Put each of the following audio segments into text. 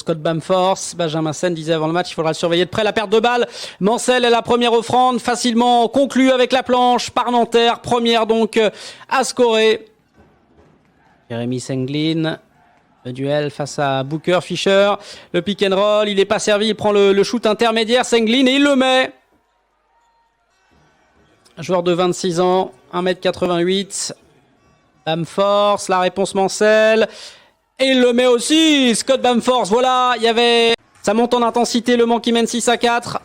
Scott Bamforce. Benjamin Sen disait avant le match, il faudra le surveiller de près. La perte de balle. Mansell est la première offrande, facilement conclue avec la planche par Nanterre. Première donc à scorer. Jérémy Senglin. Le duel face à Booker Fischer. Le pick and roll, il n'est pas servi, il prend le shoot intermédiaire. Senglin et il le met. Joueur de 26 ans, 1m88. Bamforce, la réponse Mansell. Et il le met aussi, Scott Bamforce. Voilà, il y avait... Ça monte en intensité, Le Mans qui mène 6-4.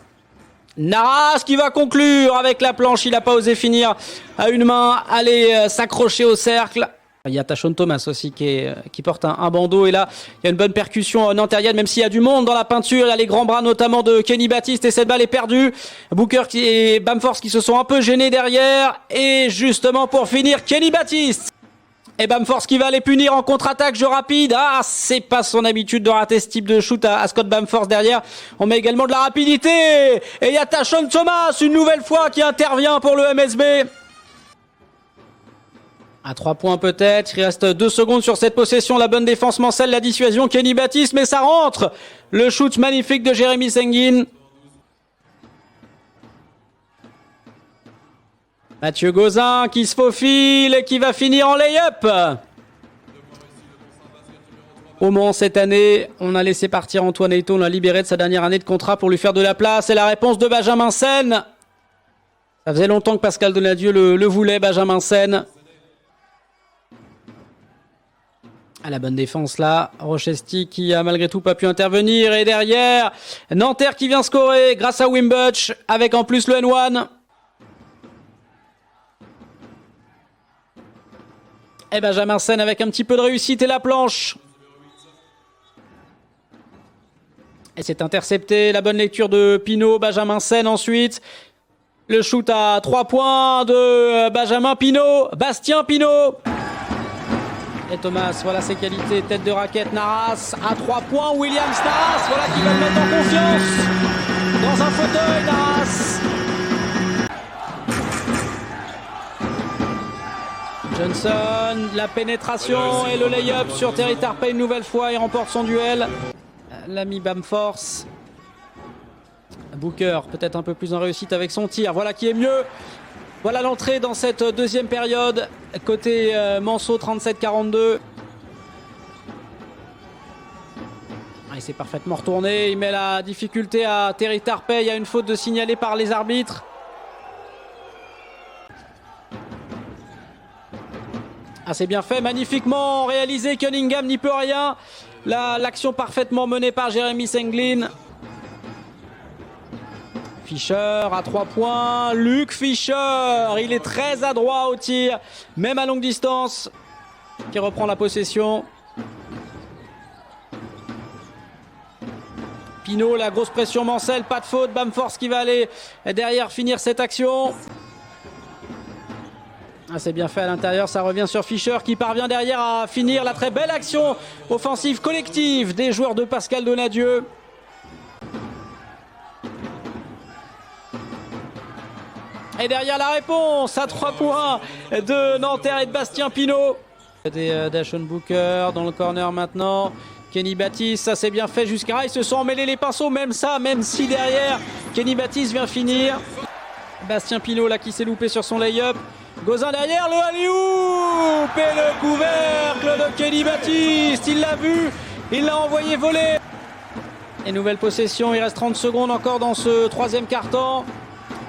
Naras qui va conclure avec la planche. Il n'a pas osé finir à une main. Aller s'accrocher au cercle. Il y a Tashon Thomas aussi qui porte un bandeau. Et là, il y a une bonne percussion nantérienne, même s'il y a du monde dans la peinture. Il y a les grands bras notamment de Kenny Baptiste. Et cette balle est perdue. Booker et Bamforce qui se sont un peu gênés derrière. Et justement pour finir, Kenny Baptiste. Et Bamforce qui va aller punir en contre-attaque, jeu rapide. Ah, c'est pas son habitude de rater ce type de shoot à Scott Bamforce derrière. On met également de la rapidité. Et il y a Tashon Thomas, une nouvelle fois, qui intervient pour le MSB. À 3 points peut-être, il reste 2 secondes sur cette possession. La bonne défense Mansell, la dissuasion Kenny Baptiste, mais ça rentre. Le shoot magnifique de Jérémy Senglin. Mathieu Gauzin qui se faufile et qui va finir en lay-up. Au Mans cette année, on a laissé partir Antoine Eyto, on l'a libéré de sa dernière année de contrat pour lui faire de la place. Et la réponse de Benjamin Sen. Ça faisait longtemps que Pascal Donadieu le voulait, Benjamin Sen. À la bonne défense là, Rochesti qui a malgré tout pas pu intervenir. Et derrière, Nanterre qui vient scorer grâce à Wimbush avec en plus le N1. Et Benjamin Sen avec un petit peu de réussite et la planche. Et c'est intercepté, la bonne lecture de Pinault, Benjamin Sen ensuite. Le shoot à 3 points de Benjamin Pinault, Bastien Pinault. Et Thomas, voilà ses qualités, tête de raquette, Naras à 3 points, Williams Naras, voilà qui va le mettre en confiance dans un fauteuil, Naras. Johnson, la pénétration et le lay-up sur Terry Tarpey une nouvelle fois, il remporte son duel. L'ami Bamforce. Booker, peut-être un peu plus en réussite avec son tir, voilà qui est mieux. Voilà l'entrée dans cette deuxième période, côté Manceau 37-42. Il s'est parfaitement retourné, il met la difficulté à Terry Tarpey, il y a une faute de signalée par les arbitres. Ah, c'est bien fait, magnifiquement réalisé, Cunningham n'y peut rien. L'action parfaitement menée par Jérémy Senglin. Fischer à 3 points, Luc Fischer, il est très adroit au tir, même à longue distance, qui reprend la possession. Pinault, la grosse pression Mansell, pas de faute, Bamforce qui va aller derrière finir cette action. Ah, c'est bien fait à l'intérieur, ça revient sur Fischer qui parvient derrière à finir la très belle action offensive collective des joueurs de Pascal Donadieu. Et derrière la réponse à 3 points de Nanterre et de Bastien Pinault. Dashon Booker dans le corner maintenant. Kenny Baptiste, ça c'est bien fait jusqu'à là. Ils se sont emmêlés les pinceaux, même ça, même si derrière Kenny Baptiste vient finir. Bastien Pinault là qui s'est loupé sur son lay-up. Gauzin derrière, le alley-oop et le couvercle de Kenny Baptiste. Il l'a vu, il l'a envoyé voler. Et nouvelle possession, il reste 30 secondes encore dans ce troisième quart-temps.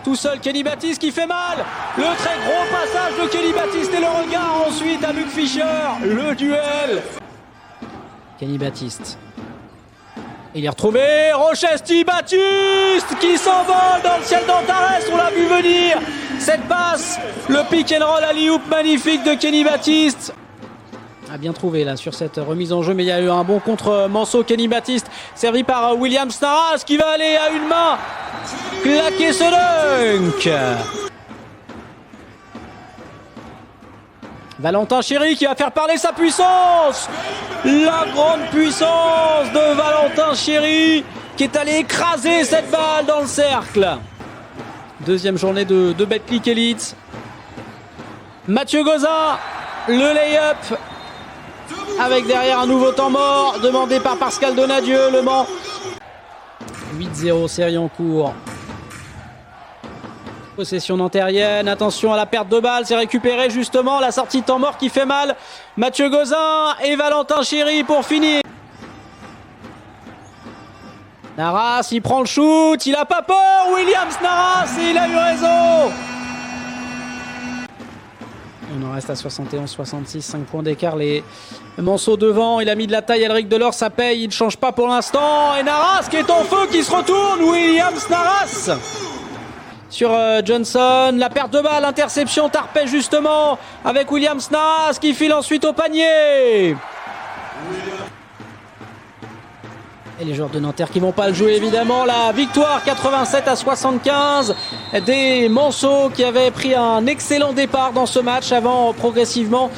Tout seul, Kenny Baptiste qui fait mal. Le très gros passage de Kenny Baptiste et le regard ensuite à Luc Fischer. Le duel. Kenny Baptiste. Il est retrouvé. Rochesti Baptiste qui s'envole dans le ciel d'Antares. On l'a vu venir. Cette passe, le pick and roll alley-oop magnifique de Kenny Baptiste. A bien trouvé là sur cette remise en jeu, mais il y a eu un bon contre Manceau. Kenny Baptiste servi par Williams Naras qui va aller à une main claquer ce dunk. Valentin Chéry qui va faire parler sa puissance. La grande puissance de Valentin Chéry qui est allé écraser cette balle dans le cercle. Deuxième journée de Betclic Elite. Mathieu Gauzin, le lay-up. avec derrière un nouveau temps mort demandé par Pascal Donadieu. Le Mans 8-0, série en cours. Possession nantérienne, attention à la perte de balle, c'est récupéré justement, la sortie de temps mort qui fait mal. Mathieu Gauzin et Valentin Chéry pour finir. Narras, il prend le shoot, il a pas peur, Williams Narras, et il a eu raison. On en reste à 71-66, 5 points d'écart, les Manceaux devant, il a mis de la taille, Elric Delors, ça paye, il ne change pas pour l'instant, et Narras qui est en feu, qui se retourne, Williams Narras sur Johnson, la perte de balle, interception, Tarpey justement, avec Williams Narras qui file ensuite au panier. Et les joueurs de Nanterre qui vont pas le jouer évidemment. La victoire 87-75 des Manceaux qui avaient pris un excellent départ dans ce match avant progressivement